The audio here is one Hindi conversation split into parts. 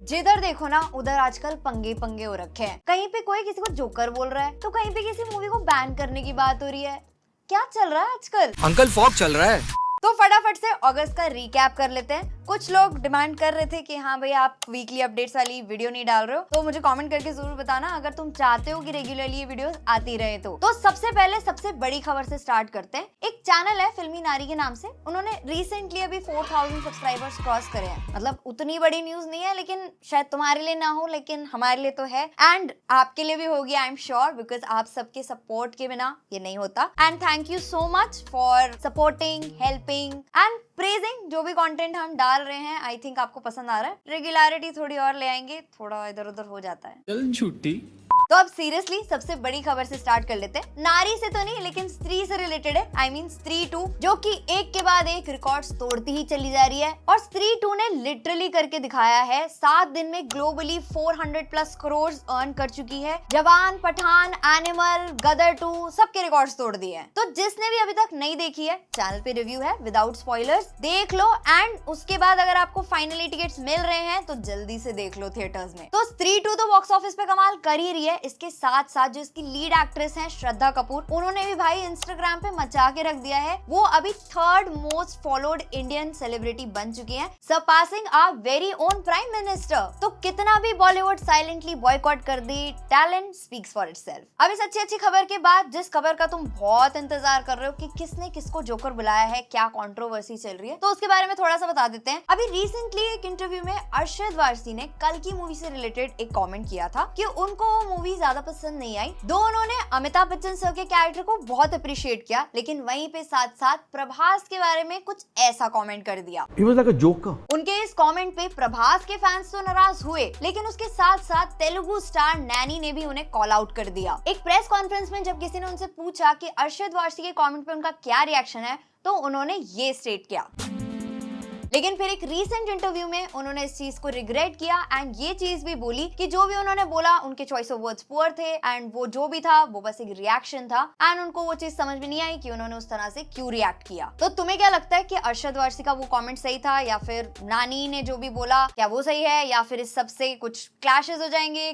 जिधर देखो ना उधर आजकल पंगे पंगे हो रखे हैं। कहीं पे कोई किसी को जोकर बोल रहा है तो कहीं पे किसी मूवी को बैन करने की बात हो रही है। क्या चल रहा है आजकल? अंकल फॉग चल रहा है। तो फटाफट से अगस्त का रिकैप कर लेते हैं। कुछ लोग डिमांड कर रहे थे कि हाँ भाई आप वीकली अपडेट्स वाली वीडियो नहीं डाल रहे हो, तो मुझे कमेंट करके जरूर बताना अगर तुम चाहते हो कि रेगुलरली ये वीडियोस आती रहे तो सबसे पहले सबसे बड़ी खबर से स्टार्ट करते हैं। एक चैनल है फिल्मी नारी के नाम से, उन्होंने रिसेंटली अभी 4000 सब्सक्राइबर्स क्रॉस करे हैं। मतलब उतनी बड़ी न्यूज नहीं है, लेकिन शायद तुम्हारे लिए ना हो, लेकिन हमारे लिए तो है एंड आपके लिए भी होगी आई एम श्योर, बिकॉज आप सबके सपोर्ट के बिना ये नहीं होता। And thank you so much for supporting, helping and praising. जो भी कंटेंट हम डाल रहे हैं आई थिंक आपको पसंद आ रहा है। रेगुलरिटी थोड़ी और ले आएंगे, थोड़ा इधर उधर हो जाता है। चल छुट्टी। तो अब सीरियसली सबसे बड़ी खबर से स्टार्ट कर लेते हैं। नारी से तो नहीं लेकिन स्त्री से रिलेटेड है। आई मीन स्त्री 2, जो कि एक के बाद एक रिकॉर्ड्स तोड़ती ही चली जा रही है। और स्त्री 2 ने लिटरली करके दिखाया है। 7 दिन में ग्लोबली 400+ करोड़ अर्न कर चुकी है। जवान, पठान, एनिमल, गदर 2 सबके रिकॉर्ड्स तोड़ दिए हैं। तो जिसने भी अभी तक नहीं देखी है, चैनल पे रिव्यू है विदाउट स्पॉयलर्स, देख लो। एंड उसके बाद अगर आपको फाइनली टिकट्स मिल रहे हैं तो जल्दी से देख लो थिएटर्स में। तो स्त्री 2 तो बॉक्स ऑफिस पे कमाल कर ही रही है। इसके साथ साथ जो इसकी लीड एक्ट्रेस हैं श्रद्धा कपूर, उन्होंने भी भाई इंस्टाग्राम पे मचा के रख दिया है। वो अभी 3rd most followed Indian celebrity बन चुकी हैं, surpassing our very own prime minister. तो कितना भी बॉलीवुड साइलेंटली बॉयकॉट कर दी, टैलेंट स्पीक्स फॉर इटसेल्फ। अब इस अच्छी खबर के बाद, जिस खबर का तुम बहुत इंतजार कर रहे हो कि किसने किसको जोकर बुलाया है, क्या कंट्रोवर्सी चल रही है, तो उसके बारे में थोड़ा सा बता देते हैं। अभी रिसेंटली एक इंटरव्यू में अरशद वारसी ने कल की मूवी से रिलेटेड एक कमेंट किया था कि उनको वो मूवी ज्यादा पसंद नहीं आई। दो उन्होंने अमिताभ बच्चन सर के कैरेक्टर को बहुत अप्रिशिएट किया, लेकिन वहीं पे साथ साथ प्रभास के बारे में कुछ ऐसा कमेंट कर दिया। It was like a joker. उनके इस कमेंट पे प्रभास के फैंस तो नाराज हुए, लेकिन उसके साथ साथ तेलुगु स्टार नैनी ने भी उन्हें कॉल आउट कर दिया। एक प्रेस कॉन्फ्रेंस में जब किसी ने उनसे पूछा कि अरशद वारसी के कमेंट पे उनका क्या रिएक्शन है, तो उन्होंने ये स्टेट किया। लेकिन फिर एक रीसेंट इंटरव्यू में उन्होंने इस चीज को रिग्रेट किया एंड ये चीज भी बोली कि जो भी उन्होंने बोला उनके चॉइस ऑफ वर्ड्स पुअर थे एंड वो जो भी था वो बस एक रिएक्शन था एंड उनको वो चीज समझ में नहीं आई कि उन्होंने उस तरह से क्यों रिएक्ट किया। तो तुम्हें क्या लगता है कि अरशद वारसी का वो कमेंट सही था, या फिर नानी ने जो भी बोला क्या वो सही है, या फिर इस सबसे कुछ क्लैशेस हो जाएंगे?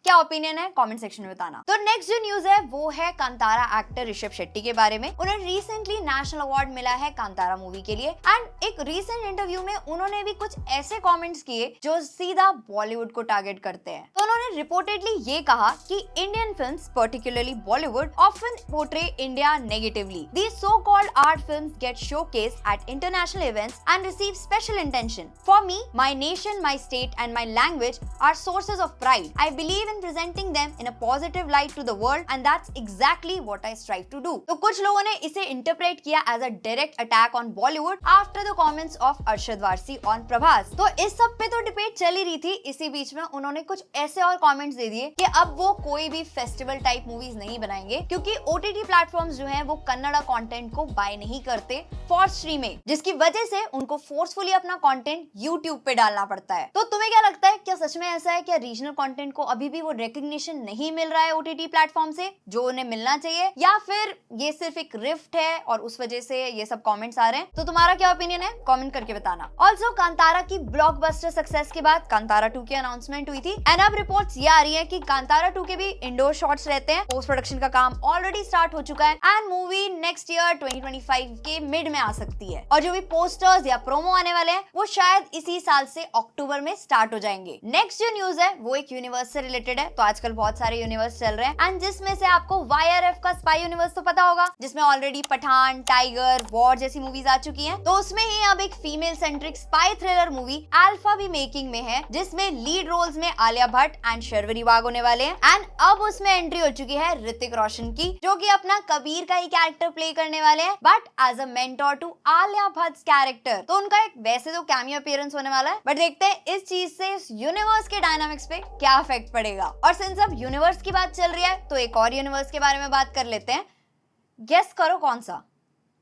क्या ओपिनियन है कमेंट सेक्शन में बताना। तो नेक्स्ट जो न्यूज है वो है कांतारा एक्टर ऋषभ शेट्टी के बारे में। उन्हें रिसेंटली नेशनल अवार्ड मिला है कांतारा मूवी के लिए एंड एक रिसेंट इंटरव्यू में उन्होंने भी कुछ ऐसे कमेंट्स किए जो सीधा बॉलीवुड को टारगेट करते हैं। तो उन्होंने रिपोर्टेडली ये कहा कि Indian films, particularly Bollywood, often portray India negatively. These so-called art films get showcased at international events and receive special attention. For me, my nation, my state and my language are sources of pride. I believe in presenting them in a positive light to the world and that's exactly what I strive to do. तो कुछ लोगों ने इसे इंटरप्रेट किया as a direct attack on Bollywood after the comments of Arshad Varsi on Prabhas. तो इस सब पे तो डिबेट चल ही रही थी। इसी बीच में उन्होंने कुछ ऐसे और कमेंट्स दे दिए कि अब वो कोई भी फेस्टिवल टाइप मूवीज नहीं बनाएंगे, क्योंकि OTT प्लेटफॉर्म्स जो हैं वो कन्नड़ा कंटेंट को बाय नहीं करते फॉर स्ट्रीमिंग, जिसकी वजह से उनको फोर्सफुली अपना कंटेंट YouTube पे डालना पड़ता है। तो तुम्हें क्या लगता है, क्या सच में ऐसा है? क्या रीजनल कंटेंट को अभी भी वो रिकग्निशन नहीं मिल रहा है OTT प्लेटफॉर्म से जो उन्हें मिलना चाहिए, या फिर ये सिर्फ एक रिफ्ट है और उस वजह से ये सब कमेंट्स आ रहे हैं? तो तुम्हारा क्या ओपिनियन है कमेंट करके बताना। ऑल्सो कांतारा की ब्लॉकबस्टर सक्सेस के बाद कांतारा 2 की अनाउंसमेंट हुई थी एंड अब रिपोर्ट्स ये आ रही है कि कांतारा 2 के भी इंडोर शॉट्स रहते हैं। पोस्ट प्रोडक्शन का काम ऑलरेडी स्टार्ट हो चुका है एंड मूवी नेक्स्ट ईयर 2025 के मिड में आ सकती है। और जो भी पोस्टर्स या प्रोमो आने वाले हैं वो शायद इसी साल से अक्टूबर में स्टार्ट हो जाएंगे। नेक्स्ट जो न्यूज है वो एक यूनिवर्स से रिलेटेड है। तो आजकल बहुत सारे यूनिवर्स चल रहे हैं एंड जिसमें से आपको YRF का स्पाई यूनिवर्स तो पता होगा, जिसमें ऑलरेडी पठान, टाइगर, वॉर जैसी मूवीज आ चुकी हैं। तो उसमें ही अब एक female centric spy thriller movie alpha भी मेकिंग में है, जिसमें लीड रोल्स में आलिया भट्ट एंड शर्वरी बाग होने वाले हैं एंड अब उसमें एंट्री हो चुकी है ऋतिक रोशन की, जो कि अपना कबीर का ही कैरेक्टर प्ले करने वाले हैं but as a mentor to Alia Bhatt character. तो उनका एक वैसे तो कैमियो अपीयरेंस होने वाला है, बट देखते हैं इस चीज से इस यूनिवर्स के डायनामिक्स पे क्या इफेक्ट पड़ेगा। और सिंस अब यूनिवर्स की बात चल रही है तो एक और यूनिवर्स के बारे में बात कर लेते हैं। गेस करो कौन सा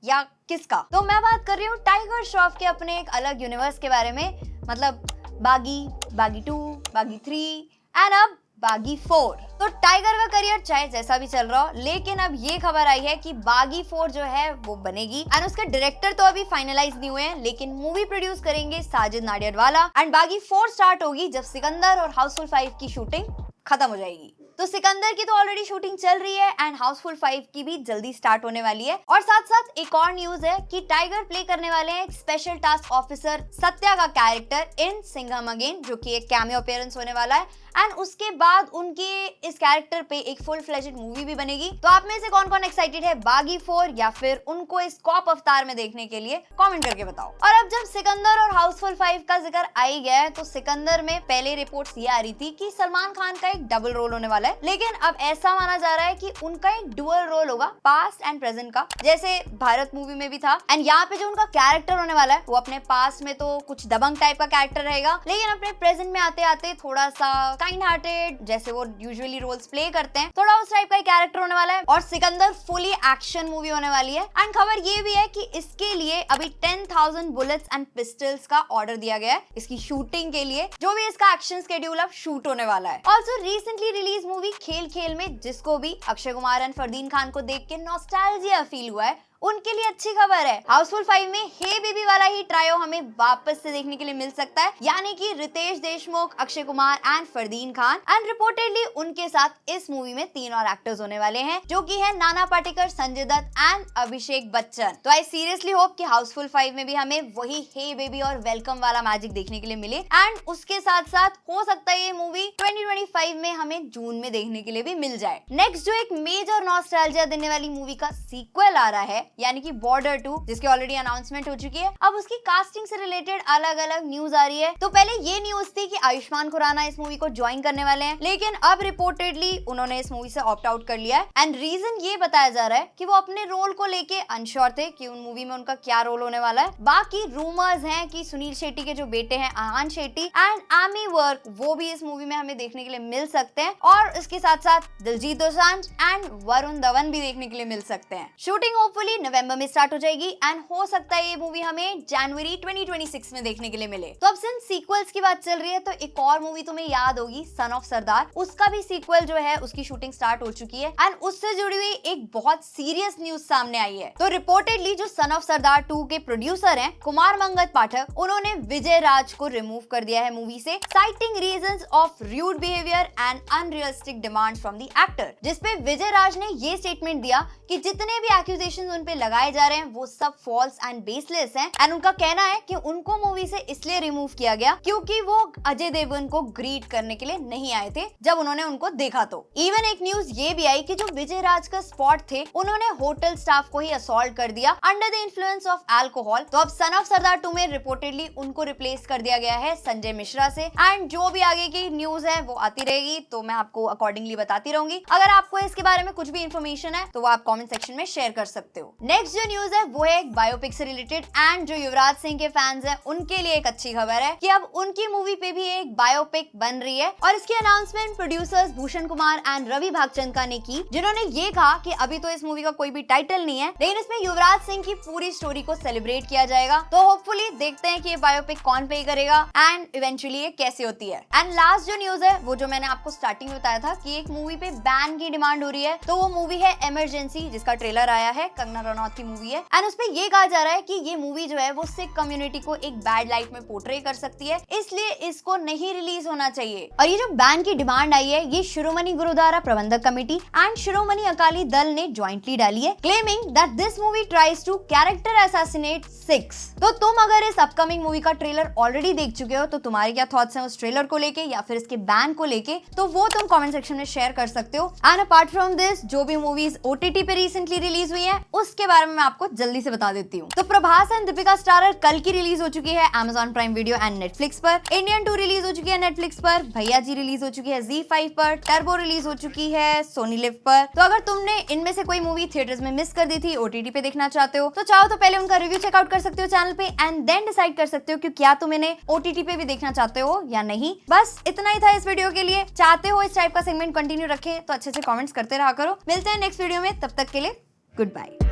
या किसका? तो मैं बात कर रही हूँ टाइगर श्रॉफ के अपने एक अलग यूनिवर्स के बारे में, मतलब बागी 2, बागी 3 एंड अब बागी 4। तो टाइगर का करियर चाहे जैसा भी चल रहा हो, लेकिन अब ये खबर आई है कि बागी 4 जो है वो बनेगी एंड उसके डायरेक्टर तो अभी फाइनलाइज नहीं हुए हैं, लेकिन मूवी प्रोड्यूस करेंगे साजिद नाडियाडवाला एंड बागी 4 स्टार्ट होगी जब सिकंदर और हाउसफुल 5 की शूटिंग खत्म हो जाएगी। तो सिकंदर की तो ऑलरेडी शूटिंग चल रही है एंड हाउसफुल 5 की भी जल्दी स्टार्ट होने वाली है। और साथ साथ एक और न्यूज है कि टाइगर प्ले करने वाले हैं एक स्पेशल टास्क ऑफिसर सत्या का कैरेक्टर इन सिंघम अगेन, जो कि एक कैमियो अपीयरेंस होने वाला है एंड उसके बाद उनके इस कैरेक्टर पे एक फुल फ्लेज्ड मूवी भी बनेगी। तो आप में से कौन कौन एक्साइटेड है बागी 4 या फिर उनको इस कॉप अवतार में देखने के लिए, कमेंट करके बताओ। और अब जब सिकंदर और हाउसफुल 5 का जिक्र आ ही गया है, तो सिकंदर में पहले रिपोर्ट्स ये आ रही थी कि सलमान खान का एक डबल रोल होने वाला है, लेकिन अब ऐसा माना जा रहा है कि उनका एक डुअल रोल होगा पास्ट एंड प्रेजेंट का, जैसे भारत मूवी में भी था। एंड यहाँ पे जो उनका कैरेक्टर होने वाला है वो अपने पास्ट में तो कुछ दबंग टाइप का कैरेक्टर रहेगा, लेकिन अपने प्रेजेंट में आते आते थोड़ा सा काइंड हार्टेड, जैसे वो यूजुअली रोल्स प्ले करते हैं, थोड़ा उस टाइप का कैरेक्टर होने वाला है। और सिकंदर फुली एक्शन मूवी होने वाली है एंड खबर ये भी है कि इसके लिए अभी 10,000 बुलेट्स एंड पिस्टल्स का ऑर्डर दिया गया है इसकी शूटिंग के लिए, जो भी इसका एक्शन स्केड्यूल अब शूट होने वाला है। ऑल्सो रिसेंटली रिलीज मूवी खेल खेल में, जिसको भी अक्षय कुमार एंड फरदीन खान को देख के नॉस्टैल्जिया फील हुआ है, उनके लिए अच्छी खबर है। हाउसफुल 5 में हे बेबी वाला ही ट्रायो हमें वापस से देखने के लिए मिल सकता है, यानी कि Ritesh Deshmukh, Akshay Kumar and Fardeen Khan and reportedly उनके साथ इस मूवी में 3 और एक्टर्स होने वाले हैं, जो कि है नाना पाटेकर, संजय दत्त एंड अभिषेक बच्चन। तो आई सीरियसली होप कि हाउसफुल 5 में भी हमें वही हे बेबी और वेलकम वाला मैजिक देखने के लिए मिले एंड उसके साथ साथ हो सकता है ये मूवी 2025 में हमें जून में देखने के लिए भी मिल जाए। नेक्स्ट जो एक मेजर नॉस्टैल्जिया देने वाली मूवी का सीक्वल आ रहा है, यानी कि बॉर्डर 2, जिसकी ऑलरेडी अनाउंसमेंट हो चुकी है। अब उसकी कास्टिंग से रिलेटेड अलग अलग न्यूज आ रही है। तो पहले ये न्यूज थी कि आयुष्मान खुराना इस मूवी को ज्वाइन करने वाले हैं, लेकिन अब रिपोर्टेडली उन्होंने इस मूवी से ऑप्ट आउट कर लिया है एंड रीजन ये बताया जा रहा है कि वो अपने रोल को लेके अनश्योर थे कि उन मूवी में उनका क्या रोल होने वाला है। बाकी रूमर्स हैं कि सुनील शेट्टी के जो बेटे हैं आहान शेट्टी एंड आमी वर्क, वो भी इस मूवी में हमें देखने के लिए मिल सकते हैं और इसके साथ साथ दिलजीत दोसांझ एंड वरुण धवन भी देखने के लिए मिल सकते हैं। शूटिंग होपफुली नवंबर में स्टार्ट हो जाएगी एंड हो सकता है ये मूवी हमें जनवरी 2026 में देखने के लिए मिले। तो अब सिंस सीक्वल्स की बात चल रही है, तो एक और मूवी तुम्हें याद होगी, सन ऑफ सरदार, उसका भी सीक्वल जो है उसकी शूटिंग स्टार्ट हो चुकी है एंड उससे जुड़ी हुई एक बहुत सीरियस न्यूज सामने आई है। तो रिपोर्टेडली जो सन ऑफ सरदार 2 के प्रोड्यूसर हैं कुमार मंगत पाठक, उन्होंने विजय राज को रिमूव कर दिया है मूवी से, citing reasons of rude behaviour and unrealistic demands from the actor, जिसपे विजय राज ने ये स्टेटमेंट दिया कि जितने भी एक्यूजेशंस उन पे लगाए जा रहे हैं वो सब फॉल्स एंड बेसलेस हैं एंड उनका कहना है कि उनको मूवी से इसलिए रिमूव किया गया क्योंकि वो अजय देवगन को ग्रीट करने के लिए नहीं आए थे जब उन्होंने उनको देखा। तो इवन एक न्यूज ये भी आई कि जो विजय राज का स्पॉट थे, उन्होंने होटल स्टाफ को ही असॉल्ट कर दिया under the influence of alcohol. तो अब सन ऑफ सरदार 2 में रिपोर्टेडली उनको रिप्लेस कर दिया गया है संजय मिश्रा से एंड जो भी आगे की न्यूज है वो आती रहेगी, तो मैं आपको अकॉर्डिंगली बताती रहूंगी। अगर आपको इसके बारे में कुछ भी इन्फॉर्मेशन है तो वो आप कमेंट सेक्शन में शेयर कर सकते हो। नेक्स्ट जो न्यूज है वो है एक बायोपिक से रिलेटेड एंड जो युवराज सिंह के फैंस हैं उनके लिए एक अच्छी खबर है कि अब उनकी मूवी पे भी एक बायोपिक बन रही है और इसकी announcement producers Bhushan Kumar and Ravi Bhagchandka ने की, जिन्होंने ये कहा कि अभी तो इस मूवी का कोई भी टाइटल नहीं है, लेकिन इसमें युवराज सिंह की पूरी स्टोरी को सेलिब्रेट किया जाएगा। तो होपफुली देखते हैं कि ये बायोपिक कौन पे करेगा एंड इवेंचुअली ये कैसे होती है। एंड लास्ट जो न्यूज है वो जो मैंने आपको स्टार्टिंग में बताया था कि एक मूवी पे बैन की डिमांड हो रही है, तो वो मूवी है इमरजेंसी, जिसका ट्रेलर आया है, कंगना रनौत की मूवी है एंड उस पे ये कहा जा रहा है कि ये मूवी जो है वो सिख कम्युनिटी को एक बैड लाइट में पोर्ट्रे कर सकती है, इसलिए इसको नहीं रिलीज होना चाहिए। और ये जो बैन की डिमांड आई है ये शिरोमणि गुरुद्वारा प्रबंधक कमेटी एंड शिरोमणि अकाली दल ने ज्वाइंटली डाली है, claiming that this movie tries to character assassinate Sikhs. तो तुम अगर इस अपकमिंग मूवी का ट्रेलर ऑलरेडी देख चुके हो तो तुम्हारे क्या थॉट्स हैं उस ट्रेलर को लेके या फिर इसके बैन को लेके, तो वो तुम कमेंट सेक्शन में शेयर कर सकते हो। एंड अपार्ट फ्रॉम दिस जो भी मूवीज OTT पे रिसेंटली रिलीज हुई है उसके बारे में मैं आपको जल्दी से बता देती हूँ। तो प्रभास एंड दीपिका स्टारर कल की रिलीज हो चुकी है Amazon prime video and Netflix पर, इंडियन 2 रिलीज हो चुकी है नेटफ्लिक्स पर, भैया जी रिलीज हो चुकी है ZEE5 पर, टर्बो रिलीज हो चुकी है सोनी लिव पर। तो अगर तुमने इनमें से कोई मूवी थिएटर्स में मिस कर दी थी, OTT पे देखना चाहते हो, तो चाहो तो पहले उनका रिव्यू चेकआउट कर सकते हो चैनल पे एंड देन डिसाइड कर सकते हो कि क्या तुम इन्हें OTT पे भी देखना चाहते हो या नहीं। बस इतना ही था इस वीडियो के लिए। चाहते हो इस टाइप का सेगमेंट कंटिन्यू रखें तो अच्छे से कमेंट्स करते रहा करो। मिलते हैं नेक्स्ट वीडियो में, तब तक के लिए गुड बाय।